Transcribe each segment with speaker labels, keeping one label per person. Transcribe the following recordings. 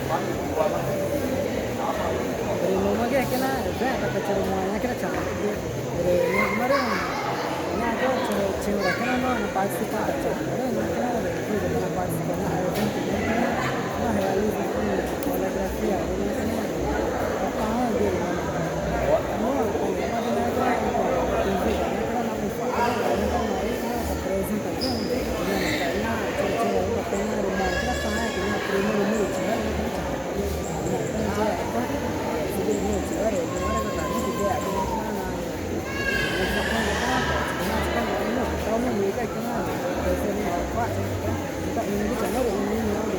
Speaker 1: Rumah kayak kena, saya kata rumahnya kena cakap dia. Dari kemarin, ini ada cewek kena no, pasti tak cakap. Kemarin kena ada, itu kena pasti kena ada yang kena, nah hari ini fotografi ya, ini kena apa dia rumah. No, apa dia kena TV, kena nama foto, kena mari kena present aja. Ini kena cewek kena rumah kena sana, kena prima rumah itu, kena cakap. Kena apa? Ini cewek, gimana tadi juga ada mana? Kamu mereka kenal, biasanya apa? Kita ini channel ini dari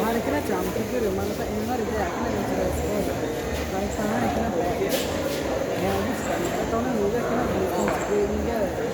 Speaker 1: हमारे के ना जाम के rumah kita ini mah itu aku yang cerdas kok. Kayak sana kita belajar. Ya, bisa. Kita tahu nih juga kita beli ini juga.